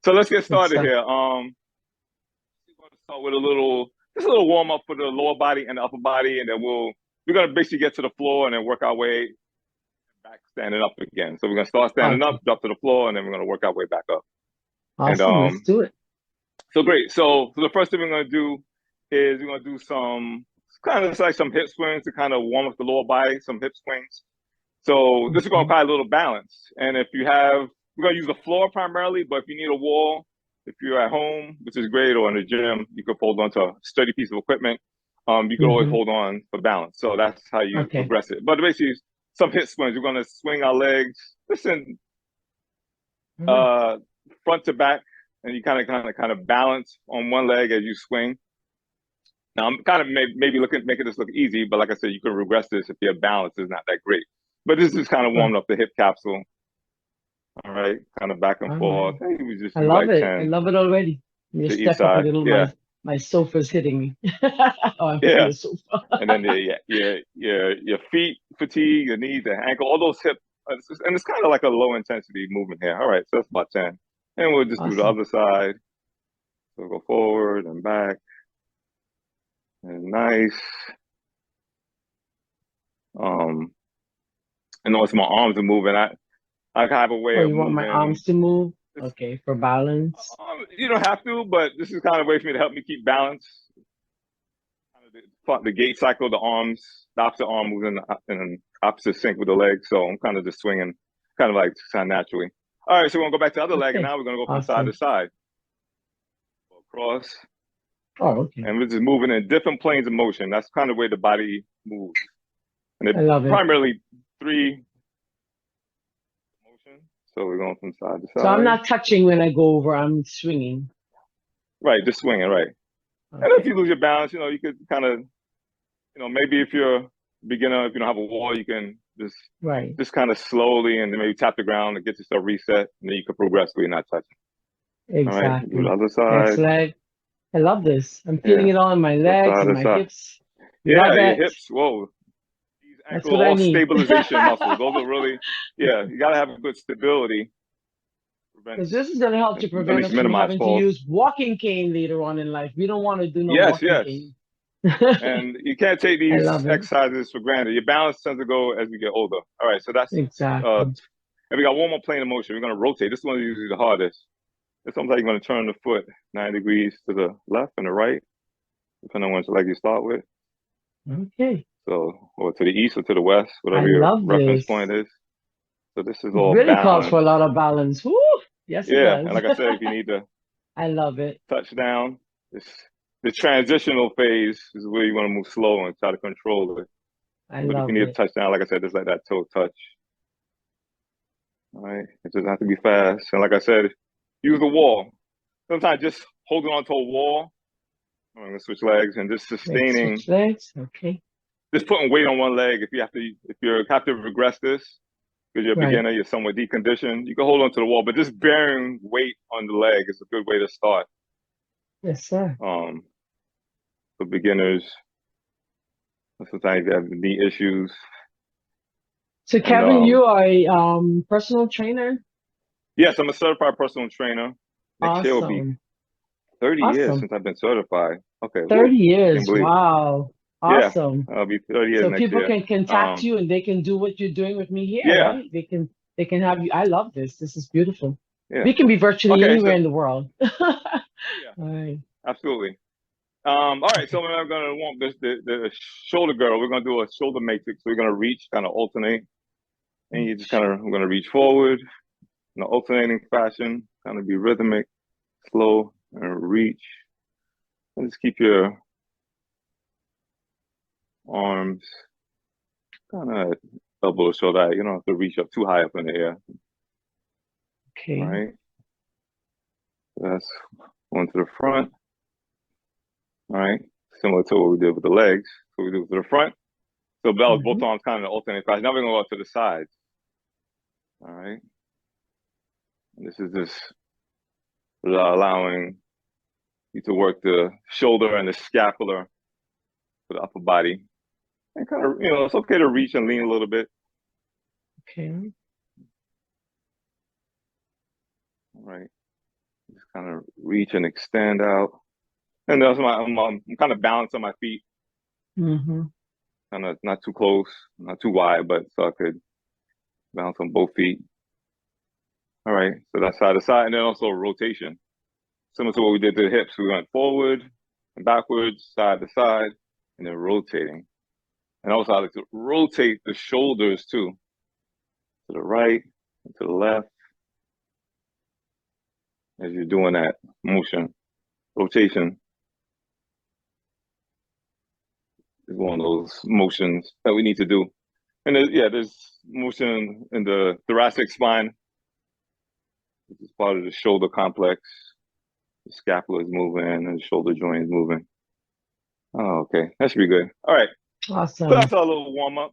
So let's get Good started stuff. here. We're going to start with just a little warm up for the lower body and the upper body, and then we're gonna basically get to the floor and then work our way back standing up again. So we're gonna start standing up, Okay. drop to the floor, and then we're gonna work our way back up. And Awesome. Let's do it. so great. So the first thing we're gonna do is we're gonna do some kind of like some hip swings to kind of warm up the lower body, some hip swings. So this is going to Okay. require a little balance. And if you have, we're going to use the floor primarily, but if you need a wall, if you're at home, which is great, or in the gym, you could hold on to a sturdy piece of equipment. You could always Mm-hmm. hold on for balance. So that's how you Okay. progress it. But basically, some hip swings. We're going to swing our legs, listen, All right. uh, front to back, and you kind of balance on one leg as you swing. Now I'm kind of maybe making this look easy, but like I said, you can regress this if your balance is not that great. But this is kind of Sure. warming up the hip capsule. All right, kind of back and All forth. right. Hey, we just I do love like it. I 10 love it already. You to each step up a side. little. Yeah, My sofa's hitting me. Oh, I'm hitting yeah. the sofa. And then your feet fatigue, your knees, the ankle, all those hip, and it's kind of like a low intensity movement here. All right, so that's about 10. And we'll just do the Awesome. other side. So go forward and back, and nice. Um, and notice my arms are moving. I have a way Oh, of you want my moving. arms to move? It's, Okay, for balance. you don't have to, but this is kind of a way for me to help me keep balance. Kind of the gait cycle, the opposite arm moves in an opposite sync with the leg. So I'm kind of just swinging, kind of like kind of naturally. All right, so we're gonna go back to the other leg, and Okay. now we're gonna go from side to Awesome. side, go across, Oh, okay. and we're just moving in different planes of motion. That's kind of the way the body moves, and it I love it. primarily three motion. So we're going from side to So I'm side, not touching when I go over. I'm swinging. right? Just swinging, right? And if Okay. you lose your balance, you could kind of, maybe if you're a beginner, if you don't have a wall, you can Right. just kind of slowly and then maybe tap the ground and get yourself reset, and then you can progressively not touch it. All right, do the Exactly. other Next side. leg. I love this. I'm feeling Yeah, it all in my go legs side and to my side. hips. Yeah, Love your it. hips. Whoa, these That's ankle what I all need. stabilization muscles. Those are really, yeah. You gotta have a good stability. Because Prevents this is going to help to at prevent least us from minimize having to falls. use walking cane later on in life. We don't want to do no Yes, walking yes. cane. And you can't take I these love it. exercises for granted. Your balance tends to go as we get older. All right, so that's Exactly. and we got one more plane of motion. We're gonna rotate. This one is usually the hardest. It's almost like you're gonna turn the foot 9 degrees to the left and the right, depending on which leg you start with. Okay. So, or to the east or to the west, I whatever your love reference this. point is. So this is It all really calls for a balance. lot of balance. Woo! Yes, it Yeah, and does. like I said, if you need to I love it. touch down, this the transitional phase is where you want to move slow and try to control it. I But if you love need to it. touch down, like I said, just let that toe touch. All right, it doesn't have to be fast. And like I said, use the wall. Sometimes just holding on to a wall. I'm gonna switch legs and just Let's sustaining, switch legs. Okay. just putting weight on one leg. If you have to regress this because you're a Right. beginner, you're somewhat deconditioned, you can hold on to the wall, but just bearing weight on the leg is a good way to start. Yes, sir. Um, for beginners, sometimes you have knee issues, So, and Kevin, you are a personal trainer. yes, I'm a certified personal trainer. Next year will be Awesome. 30 years Awesome. since I've been certified. Okay, woo, 30 can't years. believe it. Wow. Yeah, Awesome. I'll be 30 years So next people year. can contact Um, you and they can do what you're doing with me here, yeah, right? They can have you. I love this. This is beautiful. yeah. We can be virtually Okay, anywhere so in the world. All oh yeah, right. absolutely. All right, so Okay. we're gonna want the shoulder girl. We're gonna do a shoulder matrix. So we're gonna reach, kind of alternate, and you just Reach. we're gonna reach forward in an alternating fashion, kind of be rhythmic, slow, and reach. And just keep your arms kind of elbow to shoulder. You don't have to reach up too high up in the air. All Okay. right, that's one to the front. All right, similar to what we did with the legs. So we do to the front. So that was both Hmm. arms kind of alternate fashion. Now we're gonna go to the sides. All right, and this is just allowing you to work the shoulder and the scapula for the upper body. And kind of, it's okay to reach and lean a little bit. Okay. All right, just Kind of reach and extend out. And that's I'm kind of balanced on my feet. Mm-hmm. Kind of not too close, not too wide, but so I could balance on both feet. All right, so that's side to side, and then also rotation. Similar to what we did to the hips. We went forward and backwards, side to side, and then rotating. And also I like to rotate the shoulders too. To the right and to the left. As you're doing that motion. Rotation is one of those motions that we need to do. And there's motion in the thoracic spine, which is part of the shoulder complex. The scapula is moving and the shoulder joint is moving. Oh, okay. That should be good. All right. So Awesome. that's our little warm up.